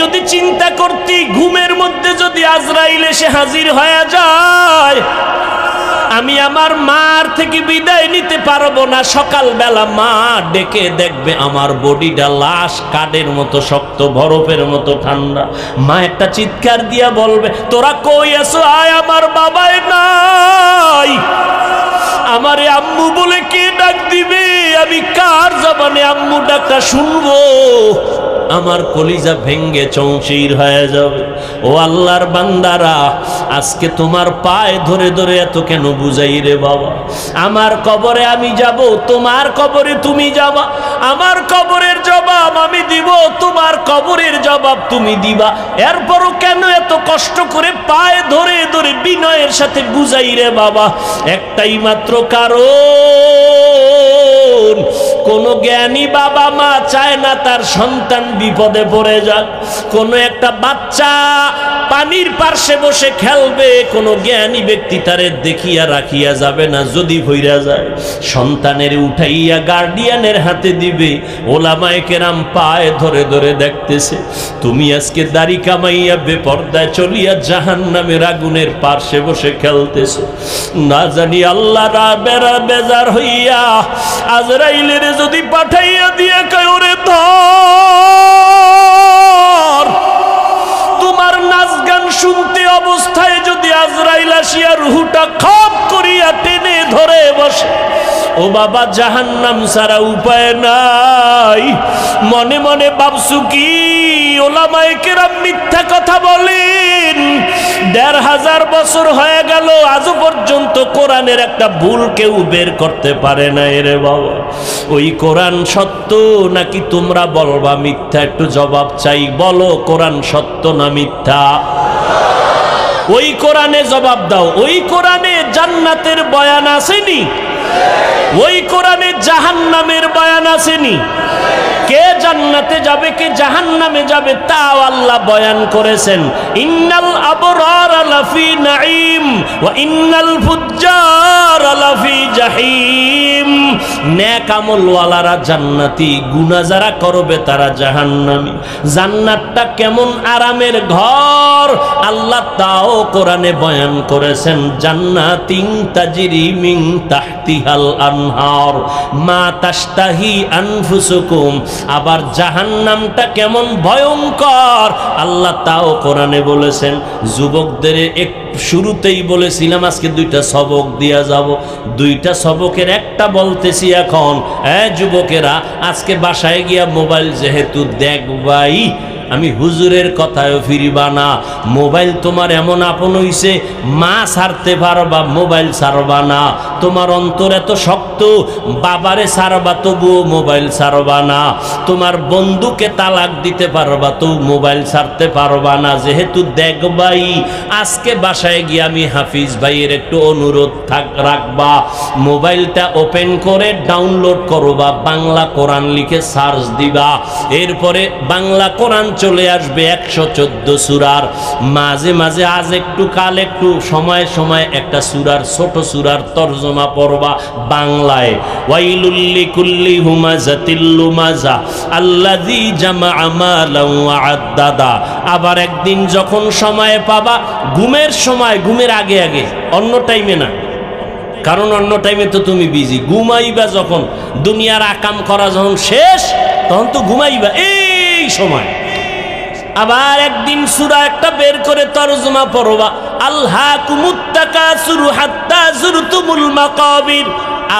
যদি চিন্তা করতি ঘুমের মধ্যে যদি আজরাইল এসে হাজির হয়ে যায়, আমি আমার মার থেকে বিদায় নিতে পারবো না। সকালবেলা মা ডেকে দেখবে আমার বডিটা লাশ কাঠের মতো শক্ত, বরফের মতো ঠান্ডা। মা একটা চিৎকার দিয়া বলবে, তোরা কই আছো? আয়, আমার বাবাই নাই। আমারে আম্মু বলে কে ডাক দিবে? আমি কার জবানে আম্মু ডাকটা শুনবো? আমার কলিজা ভেঙ্গে চৌচির হয়ে যাবে। ও আল্লাহর বান্দারা, আজকে তোমার পায়ে ধরে ধরে এত কেন বুঝাই রে বাবা? আমার কবরে আমি যাব, তোমার কবরে তুমি যাবা। আমার কবরের জবাব আমি দিব, তোমার কবরের জবাব তুমি দিবা। এরপরও কেন এত কষ্ট করে পায়ে ধরে ধরে বিনয়ের সাথে বুঝাই রে বাবা? একটাই মাত্র কারণ, কোন জ্ঞানী বাবা মা চায় না তার সন্তান বিপদে পড়ে যাক। কোন একটা বাচ্চা পানির পার্শ্বে বসে খেলবে, কোন জ্ঞানী ব্যক্তি তারে দেখিয়া রাখিয়া যাবে না। যদি ভইরা যায়, সন্তানের উঠাইয়া গার্ডিয়ানের হাতে দিবে। ওলামায়ে কেরাম পায়ে ধরে ধরে দেখতেছে, তুমি আজকে দাড়ি কামাইয়া বেপর্দায় চলিয়া জাহান্নামের আগুনের পার্শ্বে বসে খেলতেছো। না জানি আল্লাহ বেজার হইয়া আজরাইলের যদি পাঠাইয়া দিয়া কয়, ওরে ধর। তোমার নাচ গান শুনতে অবস্থায় যদি আজরাইল আসিয়া রুহুটা খপ করিয়া টেনে ধরে বসে, ও বাবা, জাহান্নাম ছাড়া উপায় নাই। মনে মনে ভাবছু কি ওলামায়ে কেরাম মিথ্যা কথা বলেন? ১৫০০ বছর হয়ে গেল, আজও পর্যন্ত কোরআনের একটা ভুল কেউ বের করতে পারে না। রে বাবা, ওই কোরআন সত্য নাকি তোমরা বলবা মিথ্যা? একটু জবাব চাই, বলো কোরআন সত্য না মিথ্যা? ওই কোরআনে জবাব দাও। ওই কোরআনে জান্নাতের বয়ান আসেনি? ওই কোরআনে জাহান্নামের বয়ান আসেনি? কে জান্নাতে যাবে কে জাহান্নামে যাবে তাও আল্লাহ বয়ান করেছেন। ইন্নাল আবরার লাফি নাঈম ওয়া ইন্নাল ফুজ্জার লাফি জাহিম। নেক আমলওয়ালারা জান্নাতি, গুনাহ যারা করবে তারা জাহান্নামী। জান্নাতটা কেমন আরামের ঘর আল্লাহ তাও কোরআনে বয়ান করেছেন। জান্নাতিন তাজরি মিন তাহতিহাল আনহার মা তাশতাহি আনফুসুকুম। আবার জাহান্নামটা কেমন ভয়ঙ্কর আল্লাহ তাও কোরআনে বলেছেন। যুবকদের শুরুতেই বলেছিলাম আজকে দুইটা সবক দিয়া যাব। দুইটা সবকের একটা বলতেছি এখন। যুবকেরা, আজকে বাসায় গিয়া মোবাইল যেহেতু দেখবাই, আমি হুজুরের কথায় ফিরিবা না। মোবাইল তোমার এমন আপন হইছে, মা ছাড়তে পারবা, মোবাইল ছাড়বা না। তোমার অন্তর এত শক্ত, বাবারে ছাড়বা তবুও মোবাইল ছাড়বা না। তোমার বন্ধুকে তালাক দিতে পারবা তো মোবাইল ছাড়তে পারবা না। যেহেতু দেখবাই, আজকে বাসায় গিয়ে আমি হাফিজ ভাইয়ের একটু অনুরোধ রাখবা, মোবাইলটা ওপেন করে ডাউনলোড করবা, বাংলা কোরআন লিখে সার্চ দিবা। এরপরে বাংলা কোরআন চলে আসবে 114 সূরার। মাঝে মাঝে আজ একটু কাল একটু সময় সময় একটা সূরার ছোট সূরার তরজমা পড়বা বাংলায়। ওয়াইলুল লিকুল্লি হুমাযাতিল লুমাযা আল্লাযী জামাআ মালান ওয়া আদ্দাদা। আবার একদিন যখন সময় পাবা, ঘুমের সময়, ঘুমের আগে আগে, অন্য টাইমে না, কারণ অন্য টাইমে তো তুমি বিজি। ঘুমাইবা যখন, দুনিয়ার আকাম করা যখন শেষ, তখন তো ঘুমাইবা এই সময়। আবার একদিন সূরা একটা বের করে তরজমা পড়বা, আলহাকুমুত তাকাসুরু হাত্তা যুরতুমুল মাকাবির।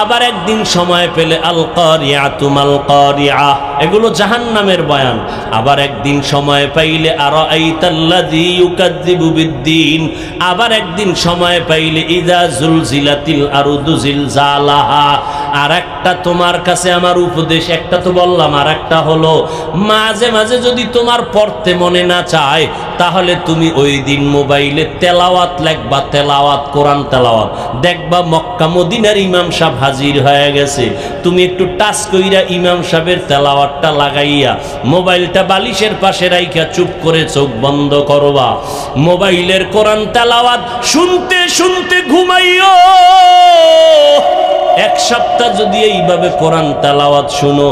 আবার একদিন সময় পেলে আল কারিআতু মাল কারিআ, এগুলো জাহান্নামের বয়ান। আবার একদিন সময় পাইলে আরাআইতাল্লাযী ইউকাযযিবু বিদ্দীন। আবার একদিন সময় পাইলে ইযা জুলজিলাতিল আরদু জিলজালাহা। আর একটা তোমার কাছে আমার উপদেশ, একটা তো বললাম, আর একটা হলো মাঝে মাঝে যদি তোমার পড়তে মনে না চায়, তাহলে তুমি ওই দিন মোবাইলে তেলাওয়াত লিখবা, তেলাওয়াত, কোরআন তেলাওয়াত। দেখবা মক্কা মদিনার ইমাম সাহেব হাজির হয়ে গেছে। তুমি একটু টাচ কইরা ইমাম সাহেবের তেলাওয়াতটা লাগাইয়া মোবাইলটা বালিশের পাশে রাইখা চুপ করে চোখ বন্ধ করবা। মোবাইলের কোরআন তেলাওয়াত শুনতে শুনতে ঘুমাইও। এক সপ্তাহ সপ্তাহ যদি এইভাবে কোরআন তেলাওয়াত শুনো,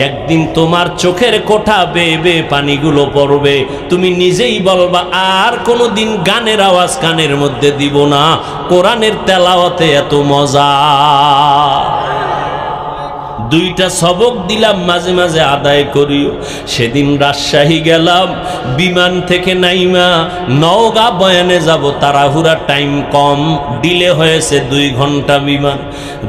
একদিন তোমার চোখের কোঠা বেয়ে বেয়ে পানিগুলো পড়বে, তুমি নিজেই বলবা আর কোনো দিন গানের আওয়াজ কানের মধ্যে দিব না, কোরআনের তেলাওয়াতে এত মজা। দুইটা সবক দিলাম, মাঝে মাঝে আদায় করিও। সেদিন রাজশাহী গেলাম, বিমান থেকে নাইমা নওগাঁ বয়ানে যাব, তাড়াহুড়া, টাইম কম, ডিলে হয়েছে 2 ঘন্টা বিমান।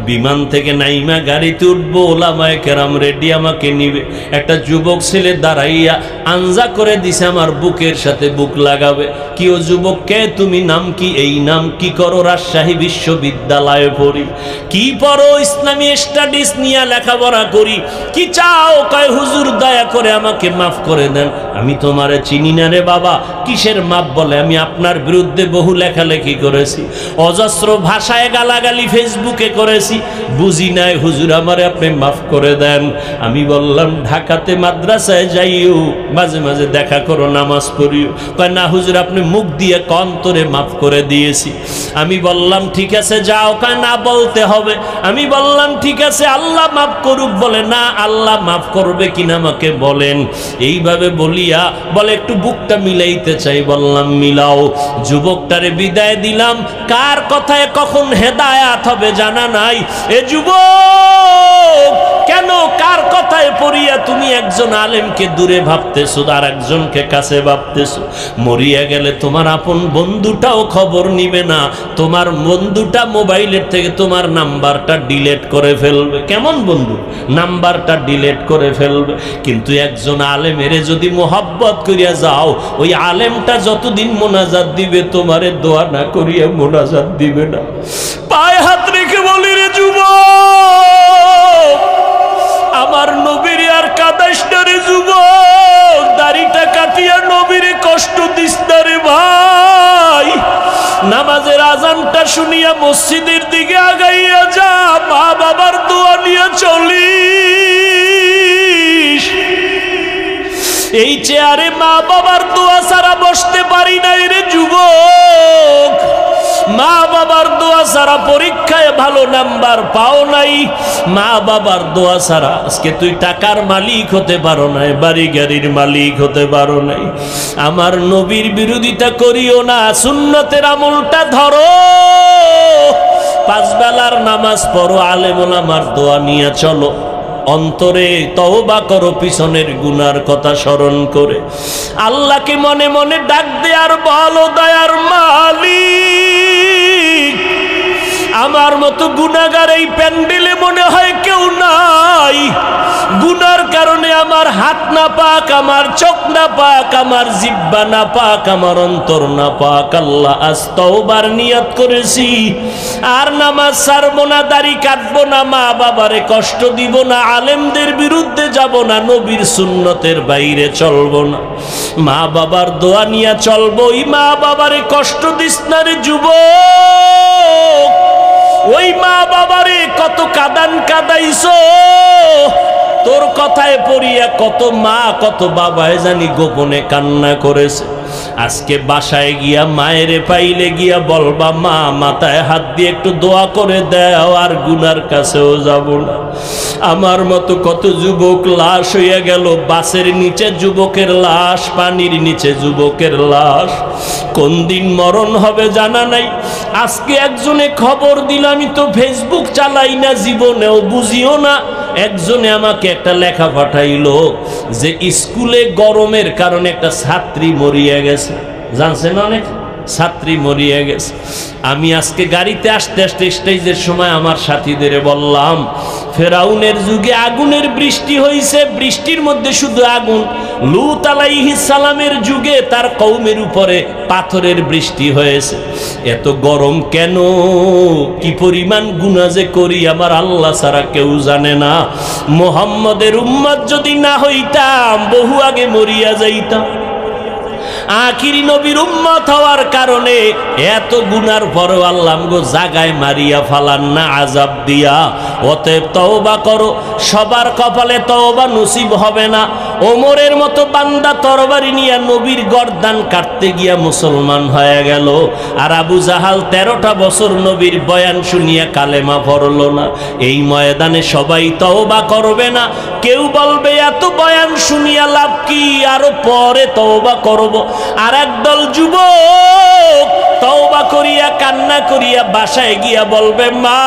বিমান থেকে নাইমা গাড়িতে উঠবো, ওলামায়ে কেরাম রেডি, আমাকে নিবে। একটা যুবক ছেলে দাঁড়াইয়া আঞ্জা করে দিছে, আমার বুকের সাথে বুক লাগাবে। কি ও যুবক, কে তুমি, নাম কি? এই নাম। কি করো? রাজশাহী বিশ্ববিদ্যালয়ে পড়ি। কি পড়ো? ইসলামী স্টাডিজ নিয়ে লেখাপড়া করি। কি চাও? কয় হুজুর দয়া করে আমাকে মাফ করে দেন, আমি তোমারে চিনি না রে বাবা। কিসের মাপ? বলে আমি আপনার বিরুদ্ধে বহু লেখালেখি করেছি, অজস্র ভাষায় গালাগালি ফেসবুকে করেছি, বুঝি নাই হুজুর, আমারে আপনি মাফ করে দেন। আমি বললাম ঢাকাতে মাদ্রাসায় যাইও, মাঝে মাঝে দেখা করো, নামাজ পড়িও। কয় না হুজুর, আপনি মুখ দিয়ে অন্তরে মাফ করে দিয়েছি। আমি বললাম ঠিক আছে যাও। কয় না, বলতে হবে। আমি বললাম ঠিক আছে, আল্লাহ মাফ করুক। বলে না, আল্লাহ মাফ করবে কিনা আমাকে বলেন। এইভাবে বলিয়া বলে একটু বুকটা মিলাইতে চাই। বললাম মিলাও। যুবকটারে বিদায় দিলাম। কার কথায় কখন হেদায়াত হবে জানা নাই। এ যুবক, কেন কার কথায় পড়িয়া তুমি একজন আলেমকে দূরে ভাবতেছো আর একজনকে কাছে ভাবতেছো? মরিয়া গেলে তোমার আপন বন্ধুটাও খবর নিবে না, তোমার বন্ধুটা মোবাইলের থেকে তোমার নাম্বারটা ডিলিট করে ফেলবে। কেমন বন্ধু? নাম্বারটা ডিলিট করে ফেলবে। কিন্তু একজন আলেমের যদি মোহাব্বত করিয়া যাও, ওই আলেমটা যতদিন মোনাজাত দিবে তোমারে দোয়া না করিয়া মোনাজাত দিবে না। পায়ে হাত রেখে বলি রে যুবক, আমার নবীর আর কাদাইস না রে যুবক, দাড়িটা কাটিয়া নবীরে কষ্ট দিস না রে ভাই। নামাজের আজানটা শুনিয়া মসজিদের দিকে আগাইয়া যা, মা বাবার দোয়া নিয়ে চলিস। এই চেয়ারে মা বাবার দোয়া ছাড়া বসতে পারি নাই রে যুবক। মা বাবার দোয়া ছাড়া পরীক্ষায় ভালো নাম্বার পাও নাই, মা বাবার দোয়া ছাড়া আজকে তুই টাকার মালিক হতে পারো নাই, বাড়ি গাড়ির মালিক হতে পারো নাই। আমার নবীর বিরোধিতা করিও না, সুন্নতের আমলটা ধরো, 5 বেলার নামাজ পড়ো, আলেম ওলামার দোয়া নিয়ে চলো, অন্তরে তওবা করো পিছনের গুনার কথা স্মরণ করে। আল্লাহকে মনে মনে ডাক দে আর বলো, দয়ার মালিক, আমার মতো গুনাহগার এই প্যান্ডেলে মনে হয় কেউ নাই। গুনার কারণে আমার হাত না পাক, আমার চোখ না পাক, আমার জিহ্বা না পাক, আমার অন্তর না পাক। আল্লাহ আজ তওবার নিয়ত করেছি, আর নামাজ ছাড়বো না, দাড়ি কাটবো না, মা বাবারে কষ্ট দিব না, আলেমদের বিরুদ্ধে যাব না, নবীর সুন্নতের বাইরে চলবো না, মা বাবার দোয়া নিয়ে চলবো। ওই মা বাবারে কষ্ট দিস না রে যুবক। ওই মা বাবারে কত কাদান কাদাইছো, তোর কথায় পড়িয়া কত মা কত বাবায় জানি গোপনে কান্না করেছে। আজকে বাসায় গিয়া মায়েরে পাইলে গিয়া বলবা, মা মাথায় হাত দিয়ে একটু দোয়া করে দাও, আর গুনার কাছেও যাব না। আমার মতো কত যুবক লাশ হইয়া গেল, বাসের নিচে যুবকের লাশ, পানির নিচে যুবকের লাশ। কোন দিন মরণ হবে জানা নাই। আজকে একজনে খবর দিল, আমি তো ফেসবুক চালাই না, জীবনেও বুঝিও না। একজনে আমাকে একটা লেখা পাঠাইলো যে স্কুলে গরমের কারণে একটা ছাত্রী মরিয়া গেছে। জানছেন, অনেক ছাত্রী মরিয়া গেছে। আমি আজকে গাড়িতে আসতে আসতে স্টেজের সময় আমার সাথীদের বললাম, ফেরাউনের যুগে আগুনের বৃষ্টি হয়েছে, বৃষ্টির মধ্যে শুধু আগুন। লূত আলাইহিস সালামের যুগে তার কওমের উপরে পাথরের বৃষ্টি হয়েছে। এত গরম কেন? কি পরিমাণ গুনাহ যে করি আমার আল্লাহ ছাড়া কেউ জানে না। মুহাম্মদের উম্মত যদি না হইতাম, বহু আগে মরিয়া যাইতাম। আখিরি নবীর উম্মত হওয়ার কারণে এত গুনার পরেও আল্লাহ আমগো জাগায় মারিয়া ফালান না আযাব দিয়া। অতএব তওবা করো, সবার কপালে তওবা নসিব হবে না। ওমরের মতো বান্দা তরবারি নিয়ে নবীর গর্দান কাটতে গিয়া মুসলমান হয়ে গেল, আর আবু জাহাল 13টা বছর নবীর বয়ান শুনিয়া কালেমা পড়ল না। এই ময়দানে সবাই তওবা করবে না, কেউ বলবে এত বয়ান শুনিয়া লাভ কি, আরো পরে তওবা করব। আর একদল যুবক তওবা করিয়া কান্না করিয়া বাসায় গিয়া বলবে, মা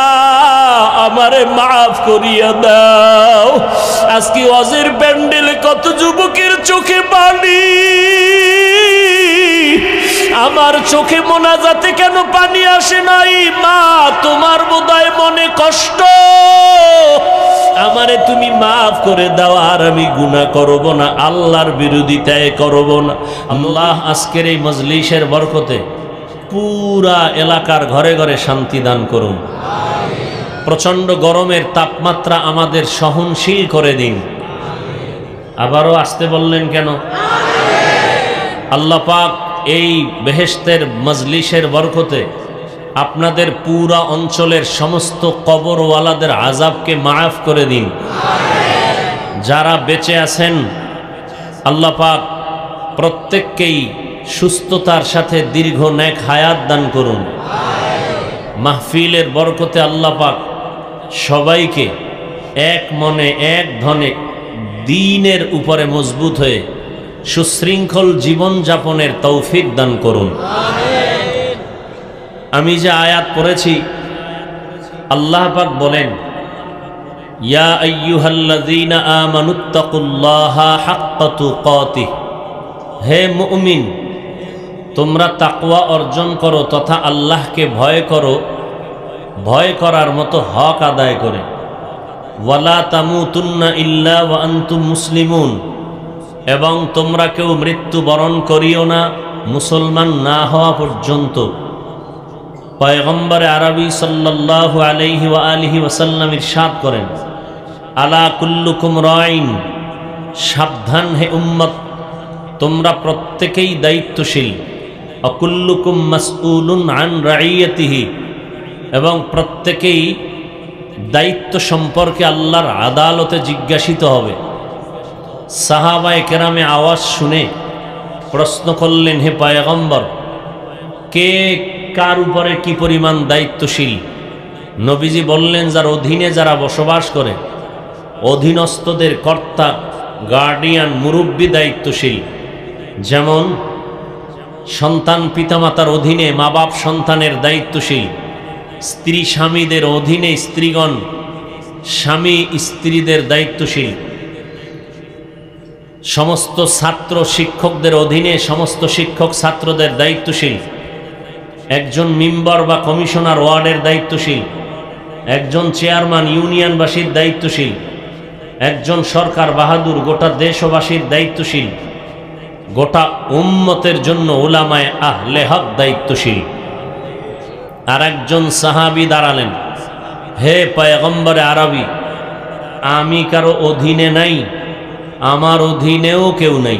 আমারে মাফ করিয়া দাও। আজকে ওয়াজের প্যান্ডেলে কত যুবকের চোখে পানি, আমার চোখে মোনাজাতে কেন পানি আসে নাই? মা তোমার বোধহয় মনে কষ্ট, আমারে তুমি মাফ করে দাও, আর আমি গুনাহ করব না, আল্লাহর বিরোধিতায় করব না। আল্লাহ আজকের এই মজলিসের বরকতে পুরা এলাকার ঘরে ঘরে শান্তি দান করুন। প্রচন্ড গরমের তাপমাত্রা আমাদের সহনশীল করে দিন। আবারও আসতে বললেন কেন? আল্লাহ পাক এই বেহেশতের মজলিসের বরকতে আপনাদের পুরা অঞ্চলের সমস্ত কবরওয়ালাদের আযাবকে মাফ করে দিন। যারা বেঁচে আছেন আল্লাহ পাক প্রত্যেককেই সুস্থতার সাথে দীর্ঘ নেক হায়াত দান করুন। মাহফিলের বরকতে আল্লাহ পাক সবাইকে এক মনে এক ধনে দ্বীনের উপরে মজবুত হয়ে সুশৃঙ্খল জীবন যাপনের তৌফিক দান করুন। আমি যে আয়াত পড়েছি, আল্লাহ পাক বলেন, ইয়া আইয়ুহাল্লাযীনা আমানুত্তাকুল্লাহা হাক্কা তুকাতিহ, হে মুমিন তোমরা তাকওয়া অর্জন করো তথা আল্লাহকে ভয় করো, ভয় করার মতো হক আদায় করে। ওয়ালা তামুতুন্না ইল্লা ওয়া আনতুম মুসলিমুন, এবং তোমরা কেউ মৃত্যুবরণ করিও না মুসলমান না হওয়া পর্যন্ত। পয়গম্বর আরবি সাল্লাল্লাহু আলাইহি ওয়া আলিহি ওয়াসাল্লাম ইরশাদ করেন, আলা কুল্লুকুম রাইন, সাবধান হে উম্মত তোমরা প্রত্যেকেই দায়িত্বশীল। অকুল্লুকুম মাসউলুন আন রাইয়াতিহি, এবং প্রত্যেকেই দায়িত্ব সম্পর্কে আল্লাহর আদালতে জিজ্ঞাসিত হবে। সাহাবায়ে কেরামে আওয়াজ শুনে প্রশ্ন করলেন, হে পয়গম্বর কে কার উপরে কি পরিমাণ দায়িত্বশীল? নবীজি বললেন, যার অধীনে যারা বসবাস করে, অধীনস্থদের কর্তা গার্ডিয়ান মুরব্বী দায়িত্বশীল। যেমন সন্তান পিতামাতার অধীনে মা বাপ সন্তানের দায়িত্বশীল, স্ত্রী স্বামীদের অধীনে স্ত্রীগণ স্বামী স্ত্রীদের দায়িত্বশীল, সমস্ত ছাত্র শিক্ষকদের অধীনে সমস্ত শিক্ষক ছাত্রদের দায়িত্বশীল, একজন মেম্বার বা কমিশনার ওয়ার্ডের দায়িত্বশীল, একজন চেয়ারম্যান ইউনিয়নবাসীর দায়িত্বশীল, একজন সরকার বাহাদুর গোটা দেশবাসীর দায়িত্বশীল, গোটা উম্মতের জন্য উলামায়ে আহলে হক দায়িত্বশীল। আর একজন সাহাবী দাঁড়ালেন, হে পয়গম্বরে আরবি আমি কারো অধীনে নাই, আমার অধীনেও কেউ নাই।